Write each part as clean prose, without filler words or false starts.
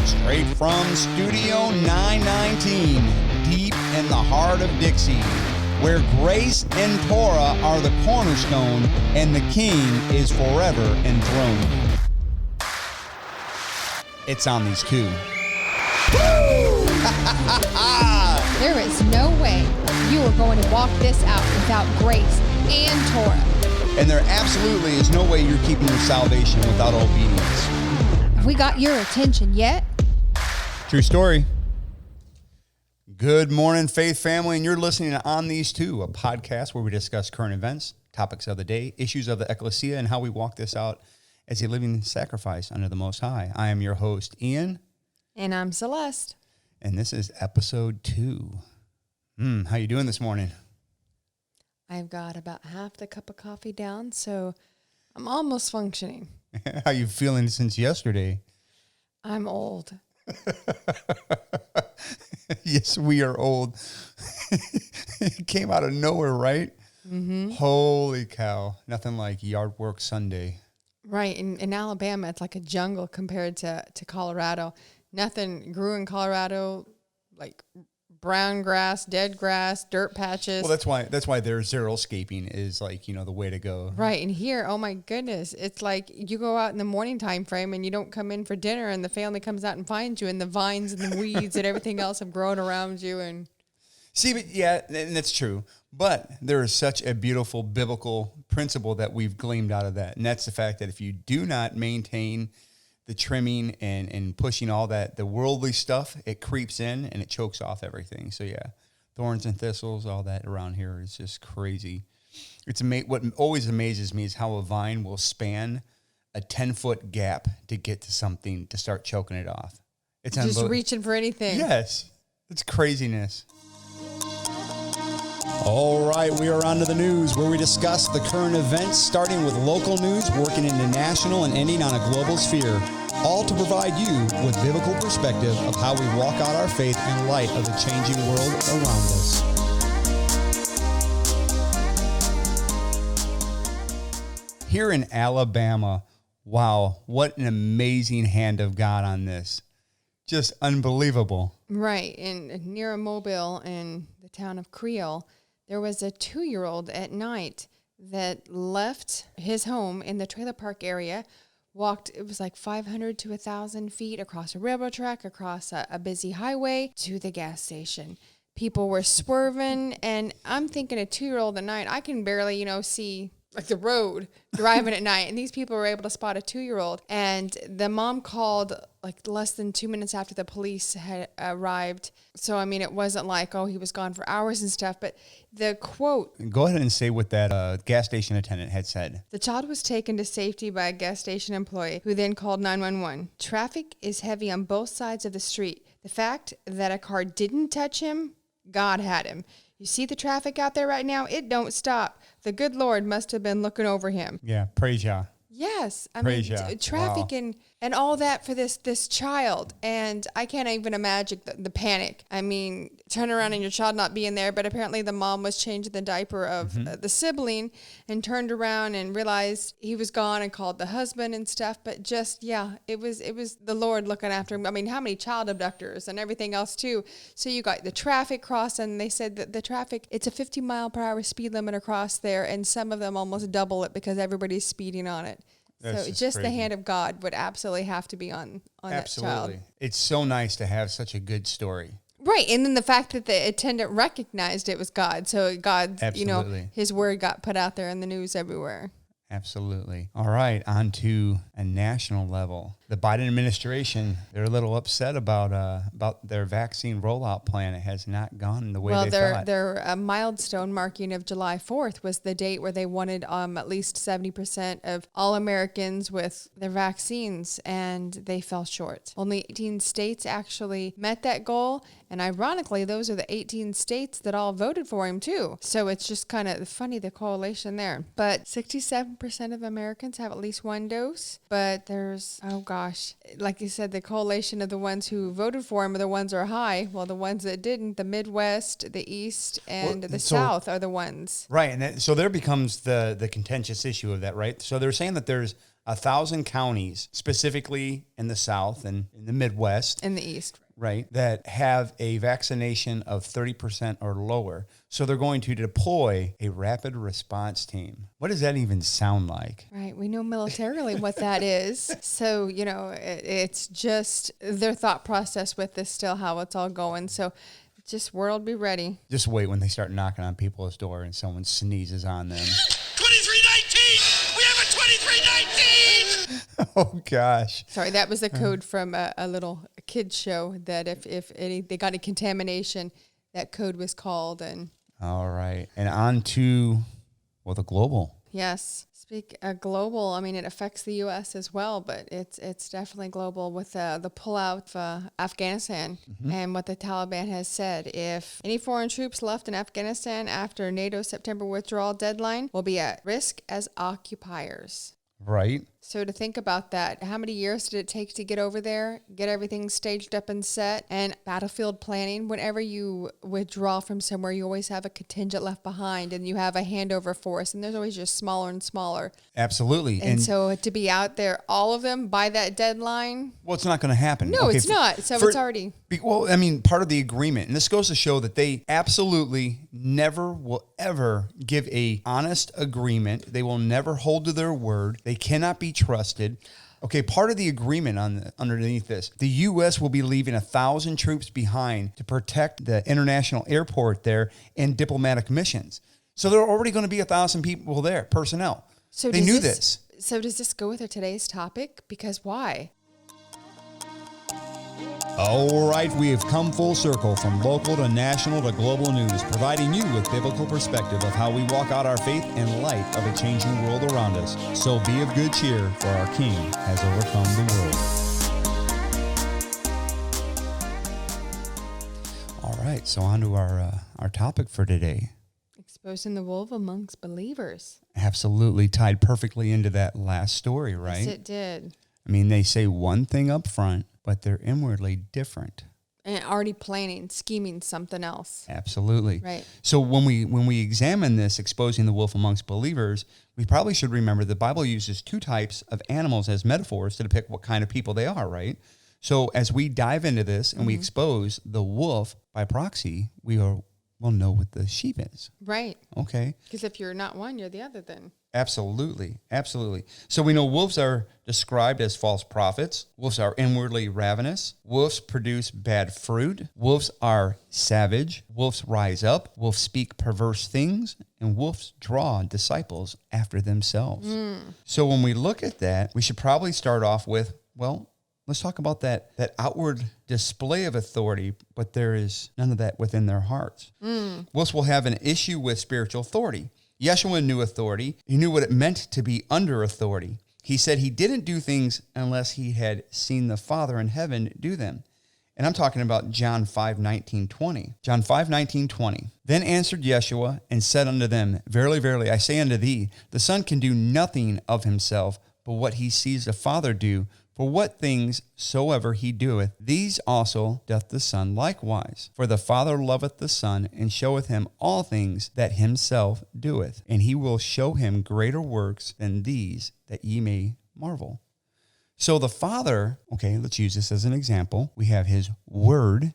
Straight from Studio 919, deep in the heart of Dixie, where grace and Torah are the cornerstone and the King is forever enthroned. It's on these two. There is no way you are going to walk this out without grace and Torah. And there absolutely is no way you're keeping your salvation without obedience. Have we got your attention yet? True story. Good morning, Faith family, and you're listening to On These Two, a podcast where we discuss current events, topics of the day, issues of the Ekklessia, and how we walk this out as a living sacrifice under the Most High. I am your host, Ian. And I'm Celeste. And this is episode 2. How you doing this morning? I've got about half the cup of coffee down, so I'm almost functioning. How you feeling since yesterday? I'm old. Yes, we are old. It came out of nowhere, right? Mm-hmm. Holy cow. Nothing like yard work Sunday. Right. In Alabama, it's like a jungle compared to Colorado. Nothing grew in Colorado, like brown grass, dead grass, dirt patches. Well, that's why their xeriscaping is like, the way to go. Right. And here, oh my goodness, it's like you go out in the morning time frame and you don't come in for dinner and the family comes out and finds you and the vines and the weeds and everything else have grown around you. And see, but yeah, and that's true. But there is such a beautiful biblical principle that we've gleaned out of that. And that's the fact that if you do not maintain the trimming and pushing all that, the worldly stuff, it creeps in and it chokes off everything. So yeah, thorns and thistles, all that around here is just crazy. It's what always amazes me is how a vine will span a 10-foot gap to get to something to start choking it off. It's just reaching for anything. Yes, it's craziness. All right, we are on to the news where we discuss the current events, starting with local news, working into national, and ending on a global sphere, all to provide you with biblical perspective of how we walk out our faith in light of the changing world around us. Here in Alabama, wow, what an amazing hand of God on this. Just unbelievable. Right, and near Mobile in the town of Creole, there was a 2-year-old at night that left his home in the trailer park area, walked, it was like 500 to 1,000 feet across a railroad track, across a busy highway to the gas station. People were swerving, and I'm thinking a 2-year-old at night, I can barely, see like the road driving at night. And these people were able to spot a 2-year-old. And the mom called like less than 2 minutes after the police had arrived. So, it wasn't like, he was gone for hours and stuff. But the quote. Go ahead and say what that gas station attendant had said. The child was taken to safety by a gas station employee who then called 911. Traffic is heavy on both sides of the street. The fact that a car didn't touch him, God had him. You see the traffic out there right now? It don't stop. The good Lord must have been looking over him. Yeah, praise Yah. Yes. Wow. Traffic and all that for this child. And I can't even imagine the panic. Turn around and your child not being there. But apparently the mom was changing the diaper of the sibling and turned around and realized he was gone and called the husband and stuff. But it was the Lord looking after him. How many child abductors and everything else too. So you got the traffic crossing. They said that the traffic, it's a 50 mile per hour speed limit across there. And some of them almost double it because everybody's speeding on it. That's so just crazy. the hand of God would absolutely have to be on that child. It's so nice to have such a good story. Right. And then the fact that the attendant recognized it was God. So God, his word got put out there in the news everywhere. Absolutely. All right, on to a national level. The Biden administration, they're a little upset about their vaccine rollout plan. It has not gone the way they thought. Their milestone marking of July 4th was the date where they wanted at least 70% of all Americans with their vaccines, and they fell short. Only 18 states actually met that goal, and ironically, those are the 18 states that all voted for him too. So it's just kind of funny, the correlation there. But 67% of Americans have at least one dose, but there's, gosh. Like you said, the coalition of the ones who voted for him are the ones who are high. Well, the ones that didn't, the Midwest, the East, and the South are the ones. Right. And so there becomes the contentious issue of that, right? So they're saying that there's 1,000 counties, specifically in the South and in the Midwest. In the East. Right, that have a vaccination of 30% or lower. So they're going to deploy a rapid response team. What does that even sound like? Right. We know militarily what that is. So, it's just their thought process with this still, how it's all going. So just world be ready. Just wait when they start knocking on people's door and someone sneezes on them. 2319! We have a 2319! Oh, gosh. Sorry, that was the code from a little kids show that if they got a contamination, that code was called. And all right. And on to, the global. Yes. Speak global. I mean, it affects the U.S. as well, but it's definitely global with the pullout of Afghanistan and what the Taliban has said. If any foreign troops left in Afghanistan after NATO's September withdrawal deadline will be at risk as occupiers. Right. So to think about that, how many years did it take to get over there, get everything staged up and set, and battlefield planning? Whenever you withdraw from somewhere, you always have a contingent left behind, and you have a handover force, and there's always just smaller and smaller. Absolutely. And so to be out there, all of them, by that deadline? Well, it's not going to happen. No, it's not. So it's already... Well, I mean, part of the agreement, and this goes to show that they absolutely never will ever give a honest agreement. They will never hold to their word. They cannot be trusted. Okay, part of the agreement underneath this, the U.S. will be leaving 1,000 troops behind to protect the international airport there and diplomatic missions. So there are already going to be 1,000 people there, personnel. So they knew this. So does this go with today's topic? Because why? All right, we have come full circle from local to national to global news, providing you with biblical perspective of how we walk out our faith in light of a changing world around us. So be of good cheer, for our King has overcome the world. All right, so on to our topic for today. Exposing the wolf amongst believers. Absolutely tied perfectly into that last story, right? Yes, it did. I mean, they say one thing up front, but they're inwardly different. And already planning, scheming something else. Absolutely. Right. So when we examine this, exposing the wolf amongst believers, we probably should remember the Bible uses two types of animals as metaphors to depict what kind of people they are, right? So as we dive into this and we expose the wolf by proxy, we'll know what the sheep is. Right. Okay. Because if you're not one, you're the other then. Absolutely. Absolutely. So we know wolves are described as false prophets. Wolves are inwardly ravenous. Wolves produce bad fruit. Wolves are savage. Wolves rise up. Wolves speak perverse things. And wolves draw disciples after themselves. So when we look at that, we should probably start off with, let's talk about that outward display of authority, but there is none of that within their hearts. Wolves will have an issue with spiritual authority. Yeshua knew authority. He knew what it meant to be under authority. He said he didn't do things unless he had seen the Father in heaven do them. And I'm talking about John 5:19-20. John 5:19-20. Then answered Yeshua and said unto them, Verily, verily, I say unto thee, the Son can do nothing of himself, but what he sees the Father do. For what things soever he doeth, these also doth the Son likewise. For the Father loveth the Son, and showeth him all things that himself doeth. And he will show him greater works than these, that ye may marvel. So the Father, okay, let's use this as an example. We have his word.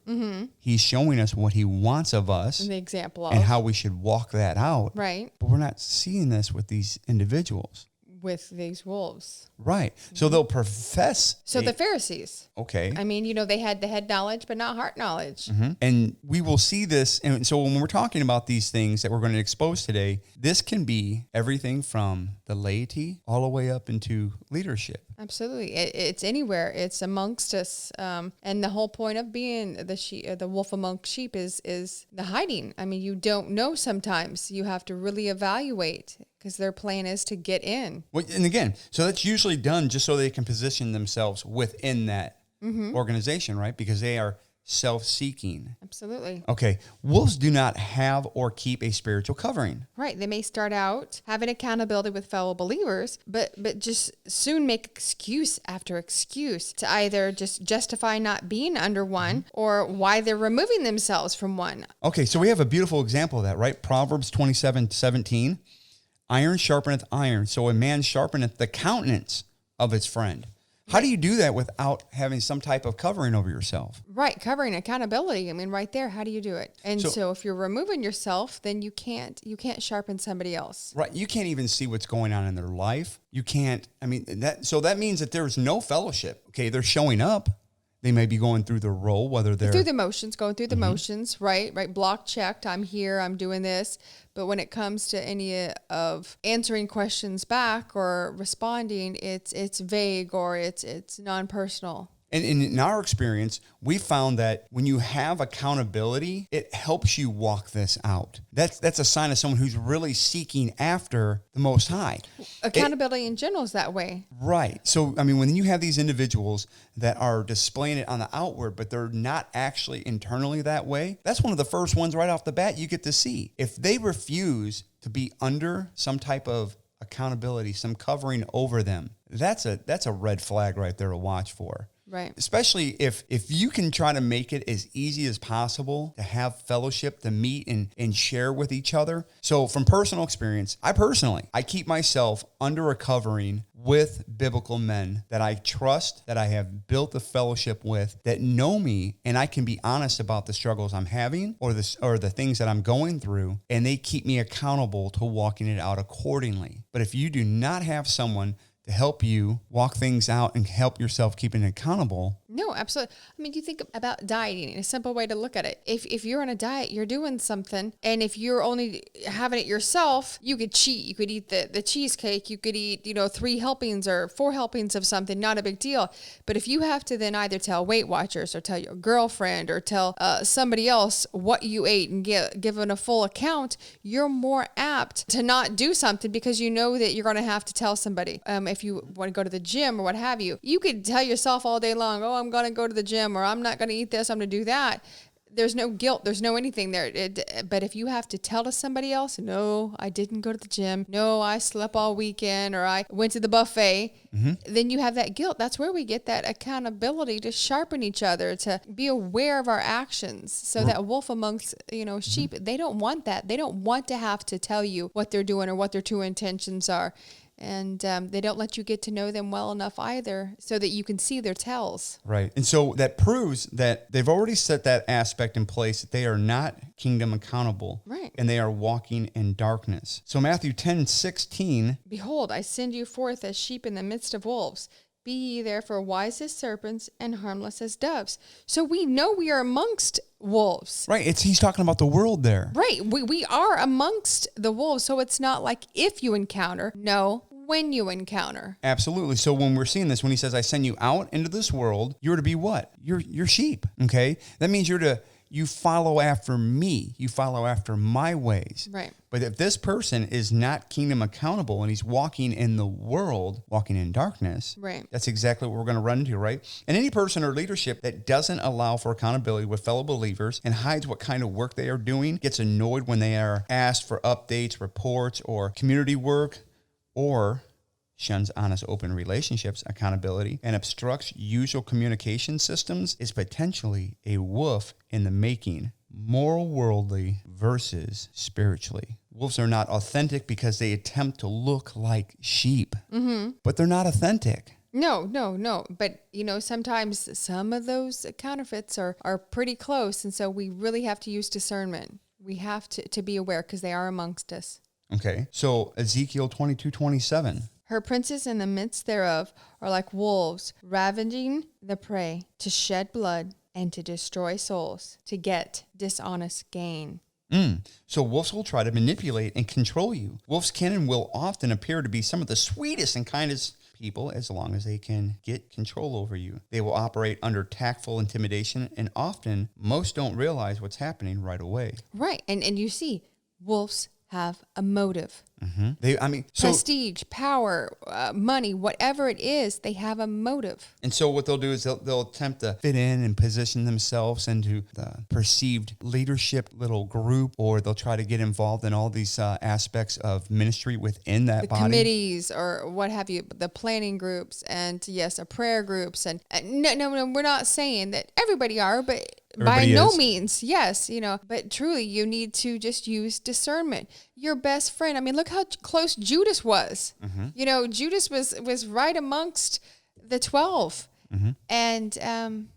He's showing us what he wants of us. The example of. And how we should walk that out. Right. But we're not seeing this with these individuals. With these wolves. Right. So they'll profess. So the Pharisees. Okay. I mean, they had the head knowledge, but not heart knowledge. And we will see this. And so when we're talking about these things that we're going to expose today, this can be everything from the laity all the way up into leadership. Absolutely. It's anywhere. It's amongst us. And the whole point of being the wolf amongst sheep is the hiding. I mean, you don't know sometimes. You have to really evaluate because their plan is to get in. Well, and again, so that's usually done just so they can position themselves within that organization, right? Because they are self-seeking. Absolutely. Okay, wolves do not have or keep a spiritual covering. Right. They may start out having accountability with fellow believers, but just soon make excuse after excuse to either just justify not being under one or why they're removing themselves from one. Okay, so we have a beautiful example of that, right? Proverbs 27:17. Iron sharpeneth iron, so a man sharpeneth the countenance of his friend. How do you do that without having some type of covering over yourself? Right. Covering accountability. I mean, right there, how do you do it? And so if you're removing yourself, then you can't sharpen somebody else. Right. You can't even see what's going on in their life. You can't, that means that there's no fellowship. Okay. They're showing up. They may be going through the role, whether they're through the motions, going through the motions, right? Block checked. I'm here. I'm doing this. But when it comes to any of answering questions back or responding, it's vague or it's non-personal. And in our experience, we found that when you have accountability, it helps you walk this out. That's a sign of someone who's really seeking after the Most High. Accountability in general is that way. Right. So, when you have these individuals that are displaying it on the outward, but they're not actually internally that way, that's one of the first ones right off the bat you get to see. If they refuse to be under some type of accountability, some covering over them, that's a red flag right there to watch for. Right. Especially if you can try to make it as easy as possible to have fellowship, to meet and share with each other. So from personal experience, I keep myself under a covering with biblical men that I trust, that I have built a fellowship with, that know me, and I can be honest about the struggles I'm having or the things that I'm going through, and they keep me accountable to walking it out accordingly. But if you do not have someone to help you walk things out and help yourself keeping it accountable. No, absolutely. You think about dieting, a simple way to look at it. If you're on a diet, you're doing something. And if you're only having it yourself, you could cheat. You could eat the cheesecake. You could eat, 3 helpings or 4 helpings of something, not a big deal. But if you have to then either tell Weight Watchers or tell your girlfriend or tell somebody else what you ate and give them a full account, you're more apt to not do something because you know that you're going to have to tell somebody. If you want to go to the gym or what have you, you could tell yourself all day long, oh, I'm going to go to the gym, or I'm not going to eat this, I'm going to do that. There's no guilt. There's no anything there. But if you have to tell to somebody else, no, I didn't go to the gym. No, I slept all weekend, or I went to the buffet. Then you have that guilt. That's where we get that accountability to sharpen each other, to be aware of our actions. So that wolf amongst, sheep, they don't want that. They don't want to have to tell you what they're doing or what their true intentions are. And they don't let you get to know them well enough either so that you can see their tells. Right. And so that proves that they've already set that aspect in place, that they are not kingdom accountable. Right. And they are walking in darkness. So Matthew 10:16. Behold, I send you forth as sheep in the midst of wolves. Be ye therefore wise as serpents and harmless as doves. So we know we are amongst wolves. Right. He's talking about the world there. Right. We are amongst the wolves. So it's not like if you encounter. No. When you encounter. Absolutely. So when we're seeing this, when he says, I send you out into this world, you're to be what? You're sheep. Okay. That means you follow after me. You follow after my ways. Right. But if this person is not kingdom accountable and he's walking in the world, walking in darkness, right, that's exactly what we're going to run into, right? And any person or leadership that doesn't allow for accountability with fellow believers and hides what kind of work they are doing, gets annoyed when they are asked for updates, reports, or community work, or shuns honest, open relationships, accountability, and obstructs usual communication systems, is potentially a wolf in the making, moral worldly versus spiritually. Wolves are not authentic because they attempt to look like sheep, but they're not authentic. No. But, sometimes some of those counterfeits are pretty close. And so we really have to use discernment. We have to be aware because they are amongst us. Okay, so Ezekiel 22:27. Her princes in the midst thereof are like wolves, ravaging the prey, to shed blood and to destroy souls, to get dishonest gain. So wolves will try to manipulate and control you. Wolves can and will often appear to be some of the sweetest and kindest people as long as they can get control over you. They will operate under tactful intimidation, and often most don't realize what's happening right away. Right, and you see, wolves have a motive. Prestige, power, money, whatever it is, they have a motive. And so what they'll do is they'll attempt to fit in and position themselves into the perceived leadership little group, or they'll try to get involved in all these aspects of ministry within that body. Committees or what have you, the planning groups, and yes, prayer groups. And no, we're not saying that everybody are, but Everybody by no is. means, yes, but truly you need to just use discernment. Your best friend, I mean, look how close Judas was. Judas was right amongst the 12. And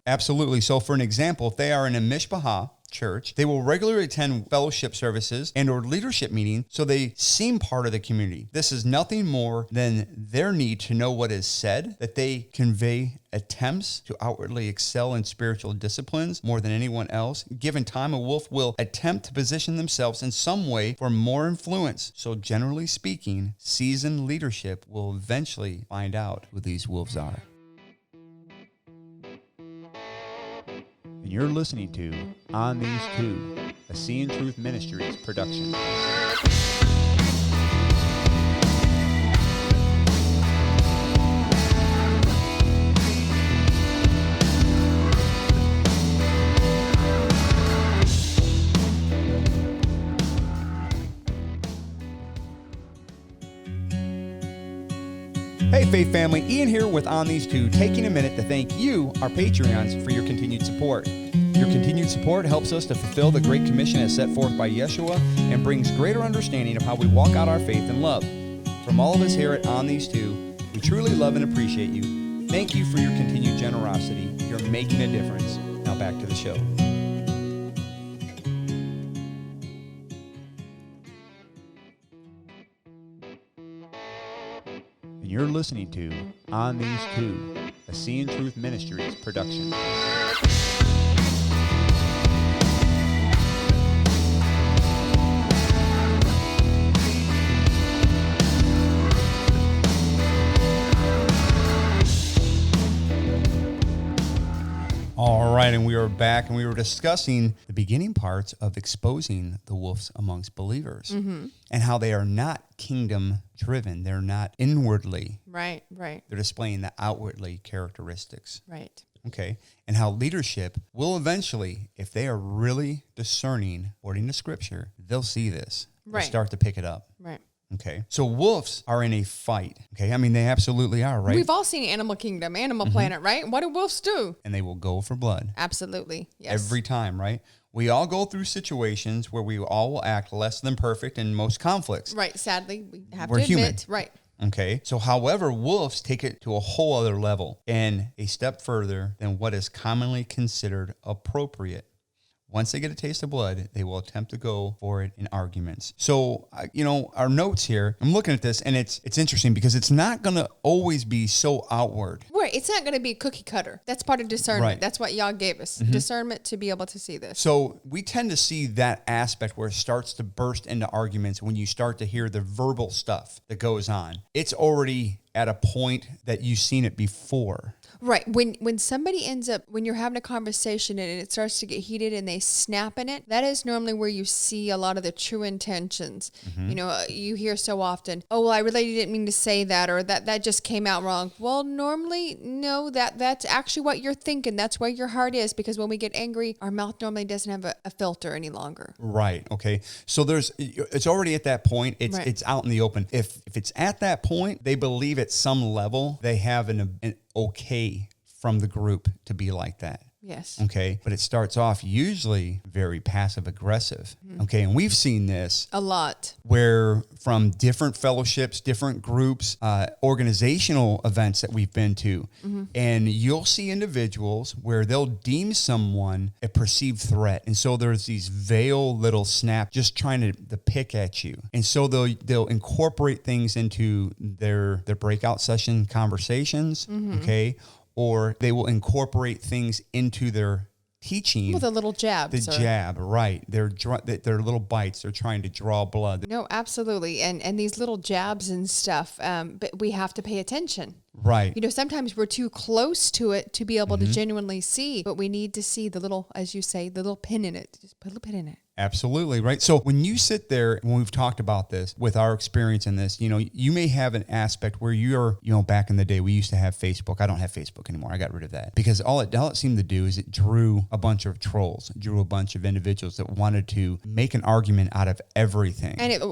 Absolutely. So for an example, if they are in a mishpachah church, they will regularly attend fellowship services and or leadership meetings, so they seem part of the community. This is nothing more than their need to know what is said, that they convey attempts to outwardly excel in spiritual disciplines more than anyone else. Given time, a wolf will attempt to position themselves in some way for more influence. So generally speaking, seasoned leadership will eventually find out who these wolves are. And you're listening to On These Two, a CIAN Truth Ministries production. Hey, Faith Family, Ian here with On These Two, taking a minute to thank you, our Patreons, for your continued support. Your continued support helps us to fulfill the Great Commission as set forth by Yeshua and brings greater understanding of how we walk out our faith and love. From all of us here at On These Two, we truly love and appreciate you. Thank you for your continued generosity. You're making a difference. Now back to the show. And you're listening to On These Two, a CIAN Truth Ministries production. All right, and we are back, and we were discussing the beginning parts of exposing the wolves amongst believers and how they are not kingdom-driven. They're not inwardly. right. They're displaying the outwardly characteristics. Right. Okay, and how leadership will eventually, if they are really discerning according to Scripture, they'll see this. They'll Right. start to pick it up. Right. Okay, so wolves are in a fight. Okay, I mean, they absolutely are, right? We've all seen Animal Kingdom, Animal Planet, right? What do wolves do? And they will go for blood. Absolutely. Yes. Every time, right? We all go through situations where we all will act less than perfect in most conflicts. Right. Sadly, we have We're to admit. human. Right. Okay. So, however, wolves take it to a whole other level and a step further than what is commonly considered appropriate. Once they get a taste of blood, they will attempt to go for it in arguments. So, our notes here, I'm looking at this, and it's interesting because it's not going to always be so outward. Right. It's not going to be cookie cutter. That's part of discernment. Right. That's what y'all gave us. Discernment to be able to see this. So we tend to see that aspect where it starts to burst into arguments when you start to hear the verbal stuff that goes on. It's already at a point that you've seen it before. Right. When somebody ends up, when you're having a conversation and it starts to get heated and they snap in it, that is normally where you see a lot of the true intentions. You hear so often, oh, well, I really didn't mean to say that, or that just came out wrong. Well, normally, no, that's actually what you're thinking. That's where your heart is, because when we get angry, our mouth normally doesn't have a filter any longer. Right. Okay. So it's already at that point. Right. It's out in the open. If it's at that point, they believe at some level they have an okay from the group to be like that. Yes. Okay. But it starts off usually very passive aggressive. Okay. And we've seen this A lot. where from different fellowships, different groups, organizational events that we've been to, and you'll see individuals where they'll deem someone a perceived threat. And so there's these veiled little snap just trying to pick at you. And so they'll incorporate things into their breakout session conversations, okay? Or they will incorporate things into their teaching. With a little jab. The jab, right. They're little bites. They're trying to draw blood. No, absolutely. And these little jabs and stuff, but we have to pay attention. Right. Sometimes we're too close to it to be able to genuinely see, but we need to see the little, as you say, the little pin in it. Just put a little pin in it. Absolutely, right? So when you sit there, when we've talked about this, with our experience in this, you may have an aspect where you're, back in the day, we used to have Facebook. I don't have Facebook anymore. I got rid of that because all it seemed to do is it drew a bunch of trolls, drew a bunch of individuals that wanted to make an argument out of everything. And it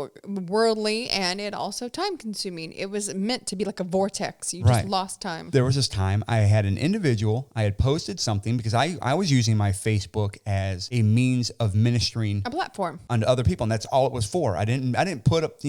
worldly, and it also time consuming. It was meant to be like a vortex. You just lost time. There was this time I had an individual, I had posted something because I was using my Facebook as a means of ministering a platform unto other people, and that's all it was for. I didn't put up,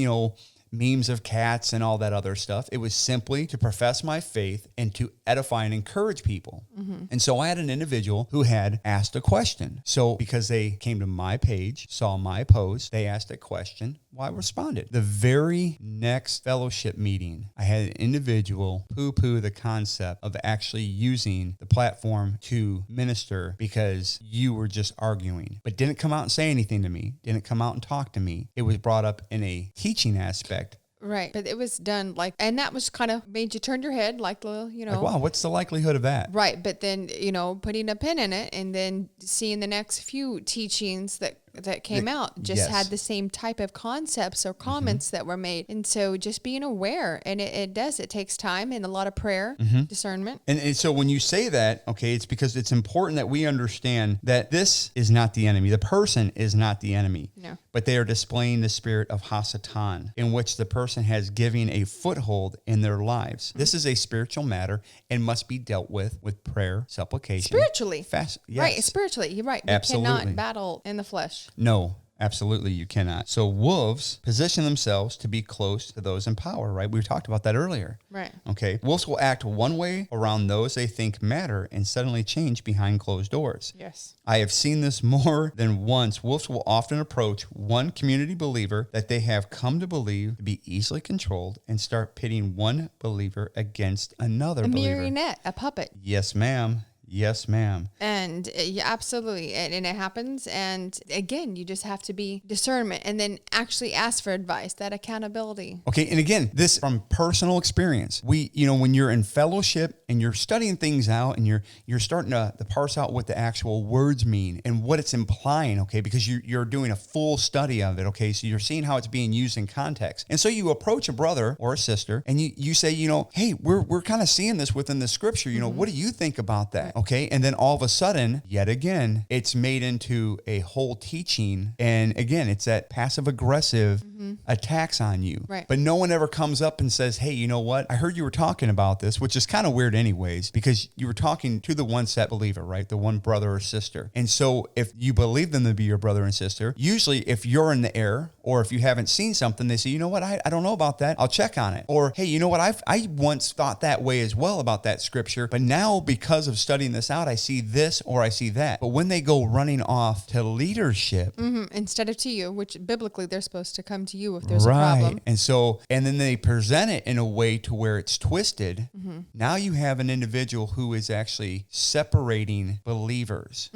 memes of cats and all that other stuff. It was simply to profess my faith and to edify and encourage people. Mm-hmm. And so I had an individual who had asked a question. So because they came to my page, saw my post, they asked a question. Well, I responded. The very next fellowship meeting, I had an individual poo-poo the concept of actually using the platform to minister because you were just arguing, but didn't come out and say anything to me, didn't come out and talk to me. It was brought up in a teaching aspect. Right. But it was done and that was kind of made you turn your head like, Like, wow, what's the likelihood of that? Right. But then, putting a pin in it and then seeing the next few teachings that came out just had the same type of concepts or comments that were made. And so just being aware, and it takes time and a lot of prayer, discernment. And so when you say that, okay, it's because it's important that we understand that this is not the enemy. The person is not the enemy. No. But they are displaying the spirit of Hasatan, in which the person has given a foothold in their lives. Mm-hmm. This is a spiritual matter and must be dealt with prayer, supplication. Spiritually. Yes. Right, spiritually. You're right. Absolutely. You cannot battle in the flesh. No, absolutely you cannot. So wolves position themselves to be close to those in power, right? We talked about that earlier. Right. Okay. Wolves will act one way around those they think matter and suddenly change behind closed doors. Yes. I have seen this more than once. Wolves will often approach one community believer that they have come to believe to be easily controlled and start pitting one believer against another believer. A marionette, a puppet. Yes, ma'am. Yes, ma'am. And yeah, absolutely. And it happens. And again, you just have to be discernment and then actually ask for advice, that accountability. Okay. And again, this from personal experience, when you're in fellowship and you're studying things out and you're starting to parse out what the actual words mean and what it's implying. Okay. Because you're doing a full study of it. Okay. So you're seeing how it's being used in context. And so you approach a brother or a sister and you say, hey, we're kind of seeing this within the scripture. What do you think about that? Okay. And then all of a sudden, yet again, it's made into a whole teaching. And again, it's that passive aggressive attacks on you. Right. But no one ever comes up and says, hey, you know what? I heard you were talking about this, which is kind of weird anyways, because you were talking to the one set believer, right? The one brother or sister. And so if you believe them to be your brother and sister, usually if you're in the error or if you haven't seen something, they say, you know what? I don't know about that. I'll check on it. Or, hey, you know what? I once thought that way as well about that scripture, but now because of studying this out, I see this or I see that. But when they go running off to leadership, instead of to you, which biblically they're supposed to come to you if there's a problem. And then they present it in a way to where it's twisted. Now you have an individual who is actually separating believers.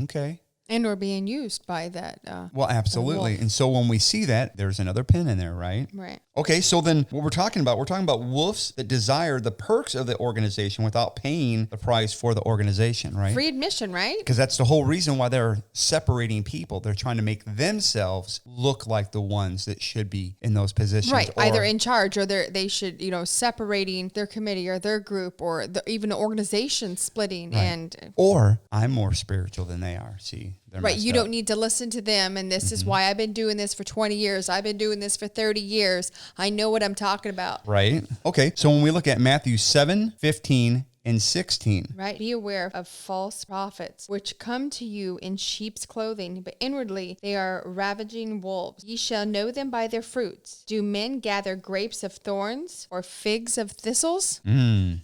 Okay. And or being used by that. Well, absolutely. And so when we see that, there's another pin in there, right? Right. Okay, so then what we're talking about wolves that desire the perks of the organization without paying the price for the organization, right? Free admission, right? Because that's the whole reason why they're separating people. They're trying to make themselves look like the ones that should be in those positions. Right, either in charge or they should, separating their committee or their group or even the organization splitting. Right. Or I'm more spiritual than they are, see? Right, you don't need to listen to them, and this is why I've been doing this for 20 years. I've been doing this for 30 years. I know what I'm talking about. Right. Okay, so when we look at Matthew 7:15 and 16. Right. Be aware of false prophets, which come to you in sheep's clothing, but inwardly they are ravaging wolves. Ye shall know them by their fruits. Do men gather grapes of thorns or figs of thistles?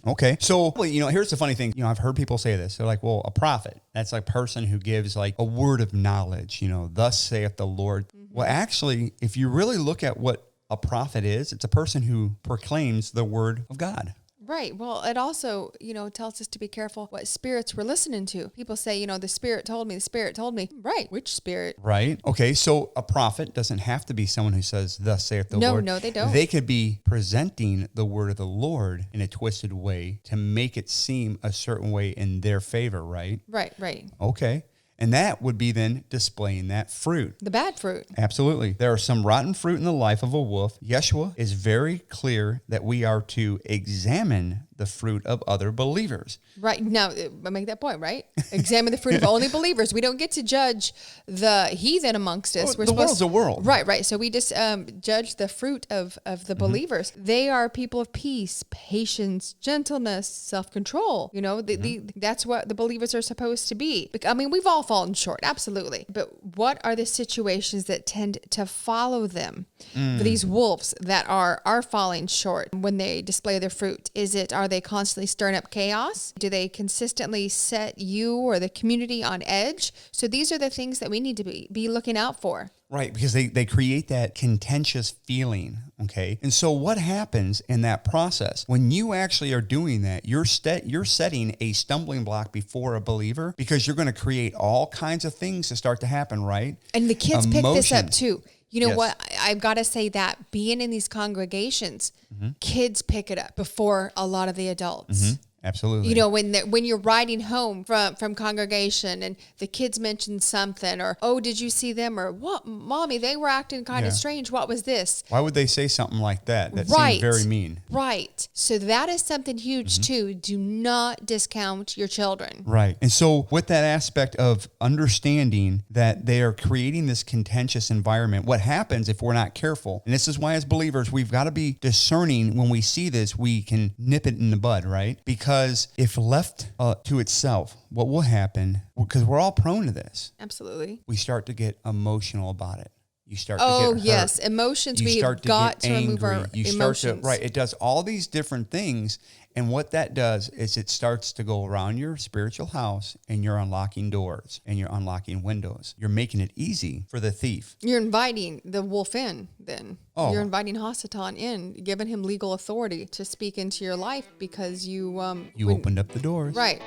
Okay. So, here's the funny thing. I've heard people say this. They're like, well, a prophet, that's like a person who gives like a word of knowledge, thus saith the Lord. Well, actually, if you really look at what a prophet is, it's a person who proclaims the word of God. Right. Well, it also, tells us to be careful what spirits we're listening to. People say, the Spirit told me, the Spirit told me. Right. Which spirit? Right. Okay. So a prophet doesn't have to be someone who says, thus saith the Lord. No, they don't. They could be presenting the word of the Lord in a twisted way to make it seem a certain way in their favor, right? Right. Okay. And that would be then displaying that fruit. The bad fruit. Absolutely. There are some rotten fruit in the life of a wolf. Yeshua is very clear that we are to examine the fruit of other believers. Right. Now, I make that point, right? Examine the fruit of only believers. We don't get to judge the heathen amongst us. The world's a world. Right. So we just judge the fruit of the believers. They are people of peace, patience, gentleness, self-control. You know, that's what the believers are supposed to be. I mean, we've all fallen short, absolutely. But what are the situations that tend to follow them? For these wolves that are falling short when they display their fruit? Are they constantly stirring up chaos? Do they consistently set you or the community on edge? So these are the things that we need to be looking out for. Right, because they create that contentious feeling, okay? And so what happens in that process? When you actually are doing that, you're setting a stumbling block before a believer because you're going to create all kinds of things to start to happen, right? And the kids pick this up too. You know Yes. what? I've got to say that being in these congregations, kids pick it up before a lot of the adults. Absolutely. You know, when you're riding home from congregation and the kids mention something or, oh, did you see them? Or, what, Mommy, they were acting kind of strange. What was this? Why would they say something like that? That seems very mean. Right. So that is something huge too. Do not discount your children. Right. And so with that aspect of understanding that they are creating this contentious environment, what happens if we're not careful? And this is why as believers, we've got to be discerning when we see this, we can nip it in the bud, right? Because if left to itself, what will happen, because we're all prone to this. Absolutely. We start to get emotional about it. You start to get hurt. Yes. Emotions. You We've start to got get to remove angry. our You emotions. start to, right. It does all these different things. And what that does is it starts to go around your spiritual house and you're unlocking doors and you're unlocking windows. You're making it easy for the thief. You're inviting the wolf in then. Oh. You're inviting Hasatan in, giving him legal authority to speak into your life because you opened up the doors. Right.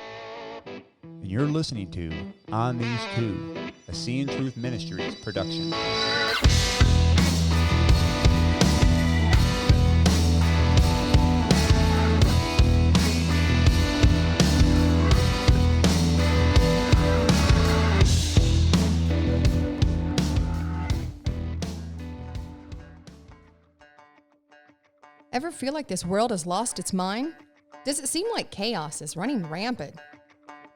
And you're listening to On These Two, a CIAN Truth Ministries production. Ever feel like this world has lost its mind? Does it seem like chaos is running rampant?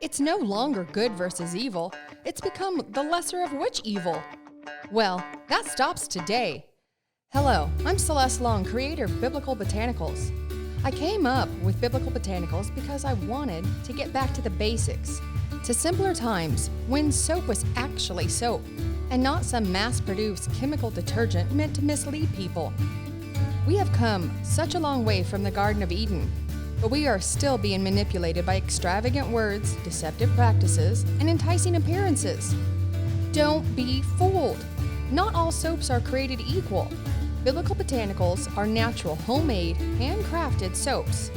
It's no longer good versus evil. It's become the lesser of which evil. Well, that stops today. Hello, I'm Celeste Long, creator of Biblical Botanicals. I came up with Biblical Botanicals because I wanted to get back to the basics, to simpler times when soap was actually soap, and not some mass-produced chemical detergent meant to mislead people. We have come such a long way from the Garden of Eden, but we are still being manipulated by extravagant words, deceptive practices, and enticing appearances. Don't be fooled. Not all soaps are created equal. Biblical Botanicals are natural, homemade, handcrafted soaps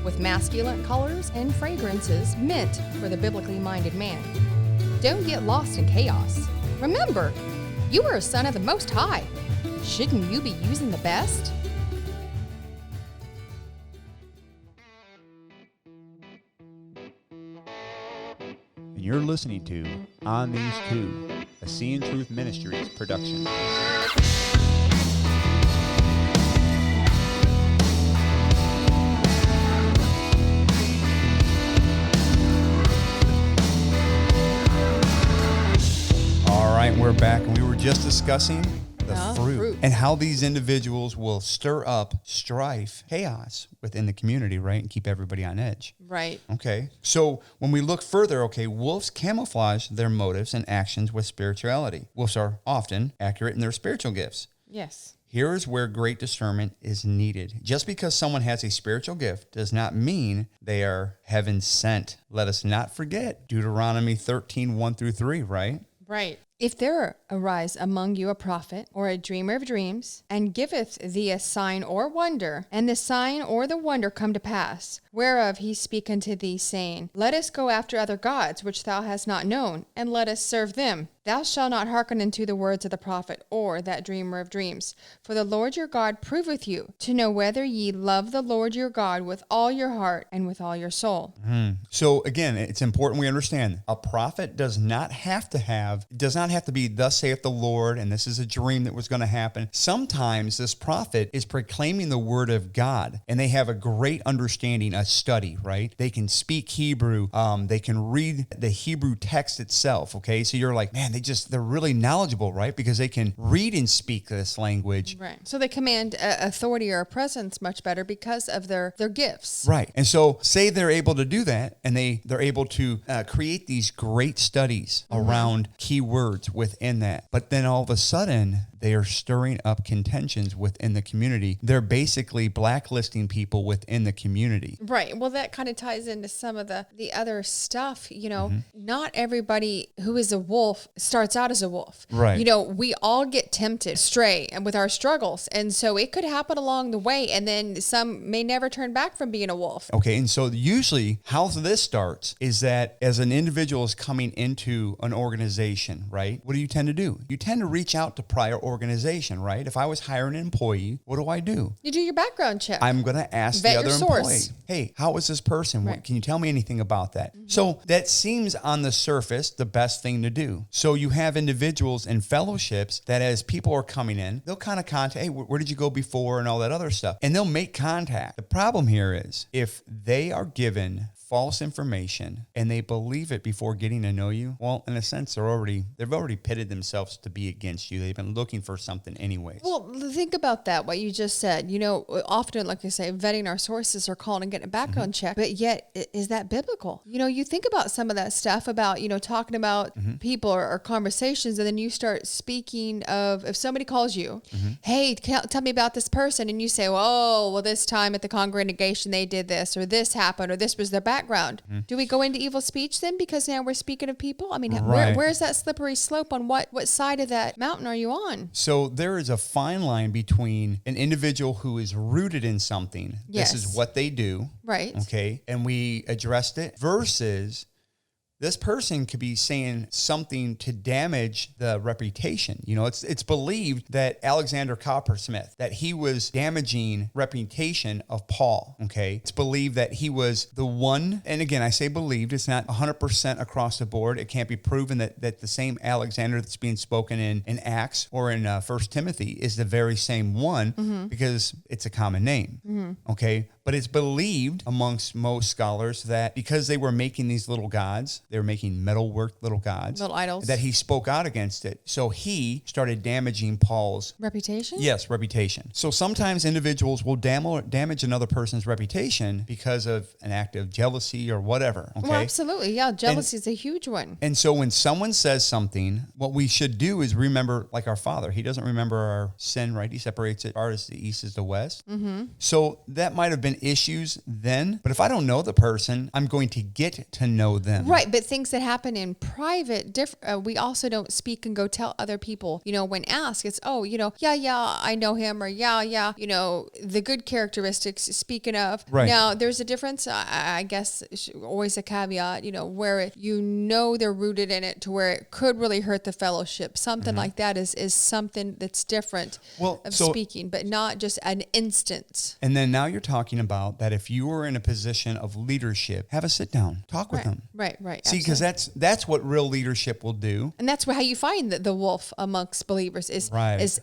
with masculine colors and fragrances meant for the biblically minded man. Don't get lost in chaos. Remember, you are a son of the Most High. Shouldn't you be using the best? And you're listening to On These Two, a CIAN Truth Ministries production. All right, we're back, and we were just discussing the fruit and how these individuals will stir up strife, chaos within the community, right, and keep everybody on edge. Right. Okay, so when we look further, wolves camouflage their motives and actions with spirituality. Wolves are often accurate in their spiritual gifts. Yes. Here is where great discernment is needed. Just because someone has a spiritual gift does not mean they are heaven sent. Let us not forget Deuteronomy 13:1-3, right? Right. If there arise among you a prophet or a dreamer of dreams, and giveth thee a sign or wonder, and the sign or the wonder come to pass, whereof he speak unto thee, saying, Let us go after other gods which thou hast not known, and let us serve them. Thou shalt not hearken unto the words of the prophet, or that dreamer of dreams. For the Lord your God proveth you, to know whether ye love the Lord your God with all your heart and with all your soul. So again, it's important we understand a prophet does not have to be thus saith the Lord, and this is a dream that was going to happen. Sometimes this prophet is proclaiming the word of God, and they have a great understanding, a study, right? They can speak Hebrew. They can read the Hebrew text itself. Okay. So you're like, man, they're really knowledgeable, right? Because they can read and speak this language. Right. So they command authority or a presence much better because of their gifts. Right. And so say they're able to do that, and they're able to create these great studies around key words within that. But then all of a sudden, they are stirring up contentions within the community. They're basically blacklisting people within the community. Right. Well, that kind of ties into some of the other stuff. Not everybody who is a wolf starts out as a wolf. Right. We all get tempted, astray, and with our struggles. And so it could happen along the way. And then some may never turn back from being a wolf. Okay. And so usually how this starts is that as an individual is coming into an organization, right? What do you tend to do? You tend to reach out to prior organization, right? If I was hiring an employee, what do? You do your background check. I'm going to ask Vet the other your employee, source. hey, how is this person? Right. Can you tell me anything about that? So that seems on the surface the best thing to do. So you have individuals in fellowships that as people are coming in, they'll kind of contact, hey, where did you go before and all that other stuff. And they'll make contact. The problem here is if they are given false information and they believe it before getting to know you, well, in a sense, they've already pitted themselves to be against you. They've been looking for something anyways. Well, think about that, what you just said. Often, like I say, vetting our sources or calling and getting a background check, but yet, is that biblical? You think about some of that stuff about, talking about people or conversations, and then you start speaking of, if somebody calls you, hey, tell me about this person, and you say, well, this time at the congregation, they did this, or this happened, or this was their background. Do we go into evil speech then because now we're speaking of people? I mean, Right. where's that slippery slope on what side of that mountain are you on? So there is a fine line between an individual who is rooted in something. Yes. This is what they do. Right. Okay. And we addressed it versus this person could be saying something to damage the reputation. It's believed that Alexander Coppersmith, that he was damaging reputation of Paul. Okay. It's believed that he was the one. And again, I say believed, it's not 100% across the board. It can't be proven that the same Alexander that's being spoken in Acts or in 1 Timothy is the very same one because it's a common name. Okay. But it's believed amongst most scholars that because they were making these little gods, they were making metalwork little gods, Little idols. that he spoke out against it. So he started damaging Paul's Reputation? Yes, reputation. So sometimes individuals will damage another person's reputation because of an act of jealousy or whatever. Okay. Well, absolutely. Yeah. Jealousy is a huge one. And so when someone says something, what we should do is remember, like our Father, he doesn't remember our sin, right? He separates it as far as the east is the west. So that might have been issues then, but if I don't know the person, I'm going to get to know them. Right. But things that happen in private, we also don't speak and go tell other people, when asked, it's, yeah, I know him, or yeah, the good characteristics, speaking of. Right. Now, there's a difference, I guess, always a caveat, where they're rooted in it to where it could really hurt the fellowship. Something like that is something that's different speaking, but not just an instance. And then now you're talking about that if you are in a position of leadership, have a sit down, talk with them. Right. See, because that's what real leadership will do. And that's how you find the wolf amongst believers is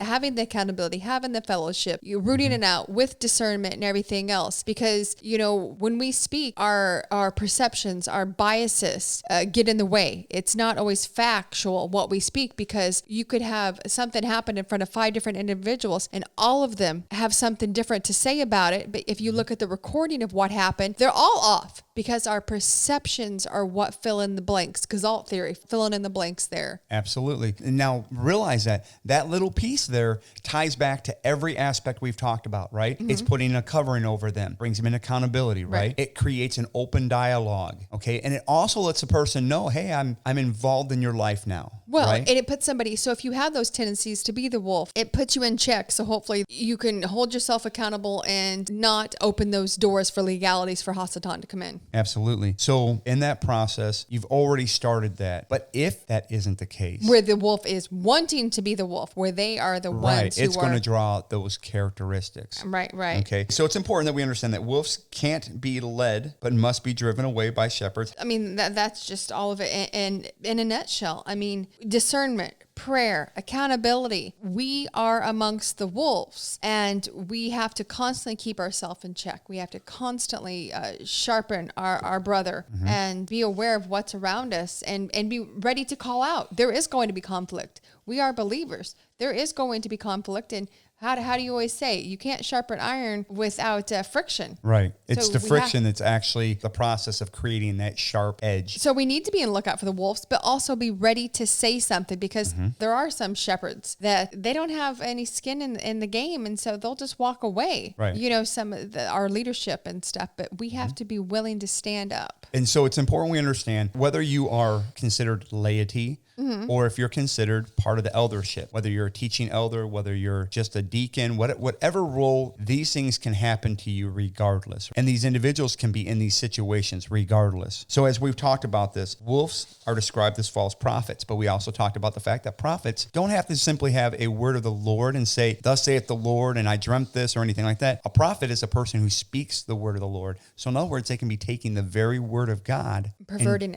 having the accountability, having the fellowship, you're rooting it out with discernment and everything else. Because, when we speak, our perceptions, our biases get in the way. It's not always factual what we speak, because you could have something happen in front of 5 different individuals and all of them have something different to say about it. But if you look at the recording of what happened, they're all off, because our perceptions are what fill in the blanks. Gestalt theory, filling in the blanks there. Absolutely. And now realize that little piece there ties back to every aspect we've talked about, right? It's putting a covering over them, brings them in accountability, right? It creates an open dialogue, okay? And it also lets the person know, hey, I'm involved in your life now. Well, right? and it puts somebody, so if you have those tendencies to be the wolf, it puts you in check. So hopefully you can hold yourself accountable and not open those doors for legalities for Hasatan to come in. Absolutely. So in that process, you've already started that. But if that isn't the case, Where the wolf is wanting to be the wolf, where they are the ones who it's going are... to draw out those characteristics. Right. Okay. So it's important that we understand that wolves can't be led, but must be driven away by shepherds. I mean, that's just all of it. And in a nutshell, I mean, discernment, prayer, accountability. We are amongst the wolves, and we have to constantly keep ourselves in check. We have to constantly sharpen our brother and be aware of what's around us and be ready to call out. There is going to be conflict. We are believers. There is going to be conflict. And how do you always say? You can't sharpen iron without friction. Right. It's So the we friction that's actually the process of creating that sharp edge. So we need to be on the lookout for the wolves, but also be ready to say something, because there are some shepherds that they don't have any skin in the game, and so they'll just walk away. Right. You know, some of our leadership and stuff, but we have to be willing to stand up. And so it's important we understand whether you are considered laity or if you're considered part of the eldership, whether you're a teaching elder, whether you're just a deacon, whatever role, these things can happen to you regardless. And these individuals can be in these situations regardless. So as we've talked about this, wolves are described as false prophets, but we also talked about the fact that prophets don't have to simply have a word of the Lord and say, thus saith the Lord, and I dreamt this or anything like that. A prophet is a person who speaks the word of the Lord. So in other words, they can be taking the very word of God, perverting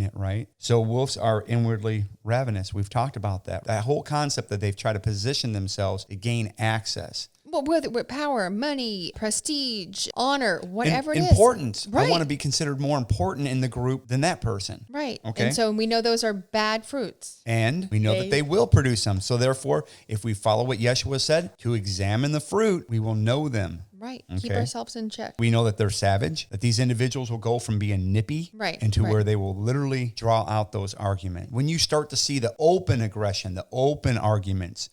it, right? So wolves are inwardly ravenous. We've talked about that. That whole concept that they've tried to position themselves to gain access. Well, with power, money, prestige, honor, whatever it is. Importance. Right. I want to be considered more important in the group than that person. Right. Okay. And so we know those are bad fruits. And we know that they will produce some. So therefore, if we follow what Yeshua said, to examine the fruit, we will know them. Right. Okay. Keep ourselves in check. We know that they're savage, that these individuals will go from being nippy into Right. where they will literally draw out those arguments. When you start to see the open aggression, the open arguments,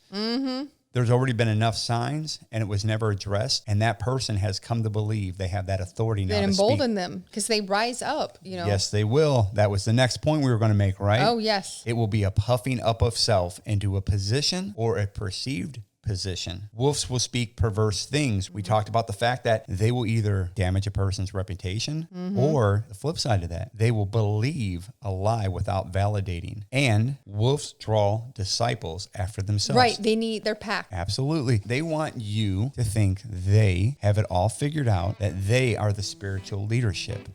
there's already been enough signs and it was never addressed. And that person has come to believe they have that authority now That to speak. embolden them because they rise up, you know. Yes, they will. That was the next point we were going to make, right? Oh, yes. It will be a puffing up of self into a position or a perceived position. Wolves will speak perverse things. We talked about the fact that they will either damage a person's reputation or the flip side of that, they will believe a lie without validating. And wolves draw disciples after themselves. Right. They need their pack. Absolutely. They want you to think they have it all figured out, that they are the spiritual leadership.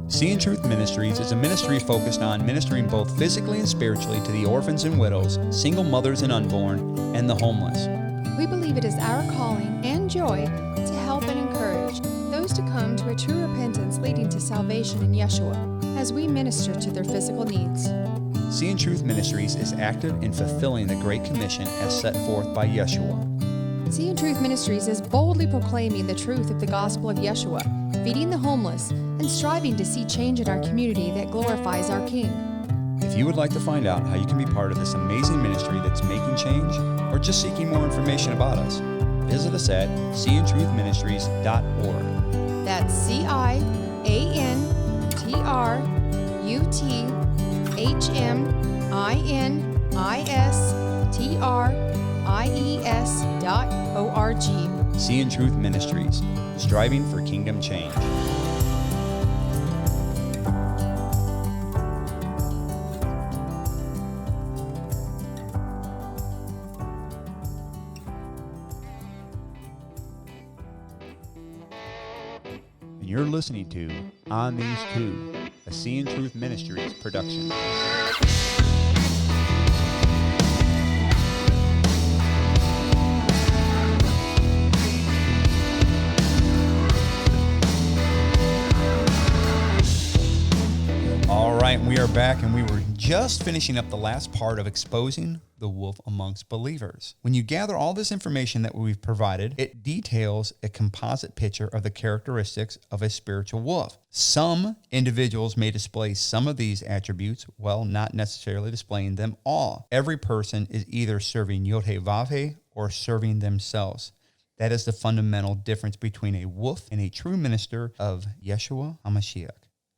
CIAN Truth Ministries is a ministry focused on ministering both physically and spiritually to the orphans and widows, single mothers and unborn, and the homeless. We believe it is our calling and joy to help and encourage those to come to a true repentance leading to salvation in Yeshua as we minister to their physical needs. CIAN Truth Ministries is active in fulfilling the Great Commission as set forth by Yeshua. CIAN Truth Ministries is boldly proclaiming the truth of the gospel of Yeshua, feeding the homeless, and striving to see change in our community that glorifies our King. If you would like to find out how you can be part of this amazing ministry that's making change, or just seeking more information about us, visit us at ciantruthministries.org. That's CIANTruthministries.org. CIAN Truth Ministries, striving for kingdom change. And you're listening to On These Two, a CIAN Truth Ministries production. All right, we are back, and we were just finishing up the last part of exposing the wolf amongst believers. When you gather all this information that we've provided, it details a composite picture of the characteristics of a spiritual wolf. Some individuals may display some of these attributes while not necessarily displaying them all. Every person is either serving Yod-Heh-Vav-Heh or serving themselves. That is the fundamental difference between a wolf and a true minister of Yeshua HaMashiach.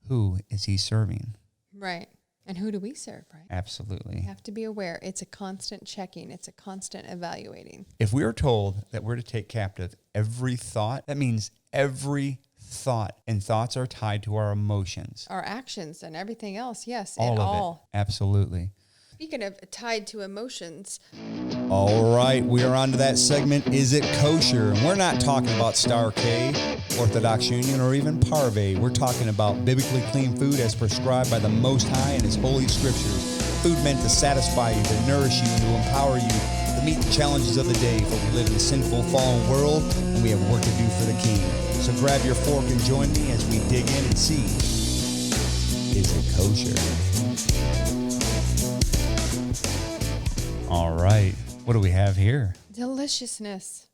Who is he serving? Right. And who do we serve, right? Absolutely. You have to be aware. It's a constant checking. It's a constant evaluating. If we are told that we're to take captive every thought, that means every thought. And thoughts are tied to our emotions. Our actions and everything else, yes. All and of all. it. Absolutely. Speaking of tied to emotions. All right, we are on to that segment, Is It Kosher? And we're not talking about Star K, Orthodox Union, or even Parve. We're talking about biblically clean food as prescribed by the Most High and His holy scriptures. Food meant to satisfy you, to nourish you, and to empower you to meet the challenges of the day, for we live in a sinful, fallen world, and we have work to do for the King. So grab your fork and join me as we dig in and see, Is it kosher? All right. What do we have here? Deliciousness.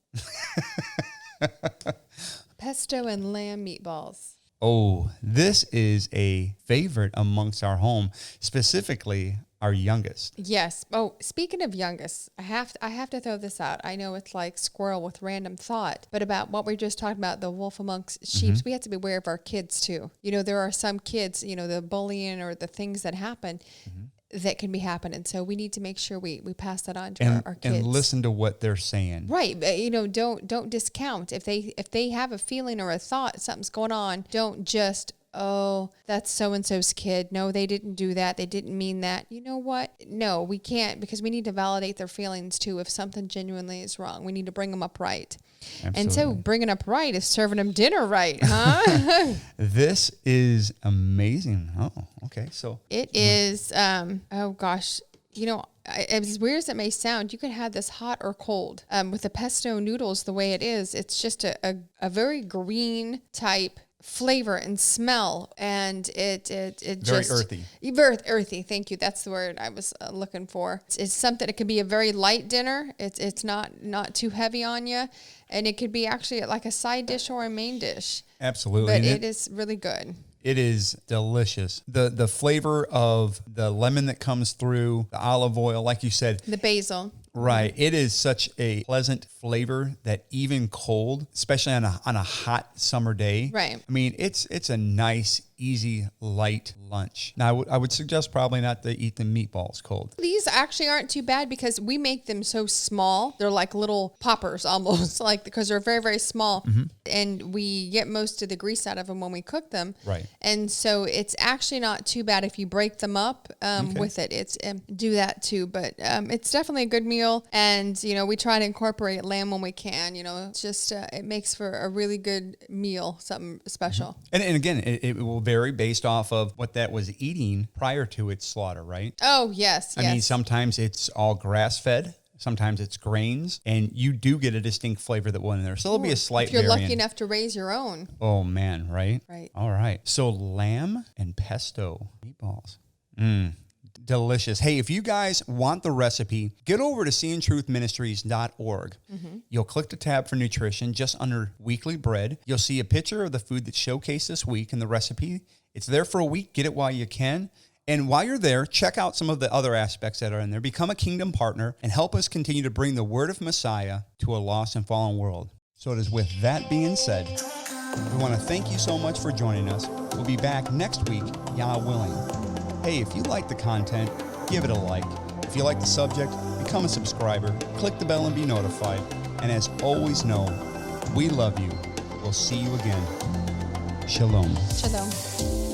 Pesto and lamb meatballs. Oh, this is a favorite amongst our home, specifically our youngest. Yes. Oh, speaking of youngest, I have to throw this out. I know it's like squirrel with random thought, but about what we just talked about, the wolf amongst sheep, we have to be aware of our kids too. You know, there are some kids, you know, the bullying or the things that happen that can be happening. So we need to make sure we pass that on to our kids. And listen to what they're saying. Right. But, you know, don't discount. If they have a feeling or a thought, something's going on, don't just, oh, that's so-and-so's kid. No, they didn't do that. They didn't mean that. You know what? No, we can't, because we need to validate their feelings too. If something genuinely is wrong, we need to bring them up right. Absolutely. And so bringing up right is serving them dinner right, huh? This is amazing. Oh, okay. So it is, oh gosh, you know, as weird as it may sound, you could have this hot or cold. With the pesto noodles, the way it is, it's just a very green type flavor and smell, and it very just earthy. Earthy. Thank you. That's the word I was looking for. It's something. It could be a very light dinner. It's not too heavy on you, and it could be actually like a side dish or a main dish. Absolutely, but it is really good. It is delicious. The flavor of the lemon that comes through, the olive oil, like you said, the basil. Right. It is such a pleasant flavor that even cold, especially on a hot summer day. Right. I mean, it's a nice, easy, light lunch. Now, I would suggest probably not to eat the meatballs cold. These actually aren't too bad because we make them so small. They're like little poppers almost, like, because they're very, very small. And we get most of the grease out of them when we cook them. Right. And so it's actually not too bad if you break them up with it. It's do that too. But it's definitely a good meal. And, you know, we try to incorporate lamb when we can. You know, it's just it makes for a really good meal, something special. And again, it will vary based off of what that was eating prior to its slaughter, right? Oh, yes. I mean, sometimes it's all grass-fed. Sometimes it's grains, and you do get a distinct flavor that went in there. So there'll be a slight variant. If you're variant. lucky enough to raise your own. Oh, man, right? Right. All right. So lamb and pesto meatballs. Delicious. Hey, if you guys want the recipe, get over to CIANTruthMinistries.org. You'll click the tab for nutrition just under weekly bread. You'll see a picture of the food that's showcased this week and the recipe. It's there for a week. Get it while you can. And while you're there, check out some of the other aspects that are in there. Become a kingdom partner and help us continue to bring the word of Messiah to a lost and fallen world. So it is with that being said, we want to thank you so much for joining us. We'll be back next week, Yah willing. Hey, if you like the content, give it a like. If you like the subject, become a subscriber, click the bell and be notified. And as always know, we love you. We'll see you again. Shalom. Shalom.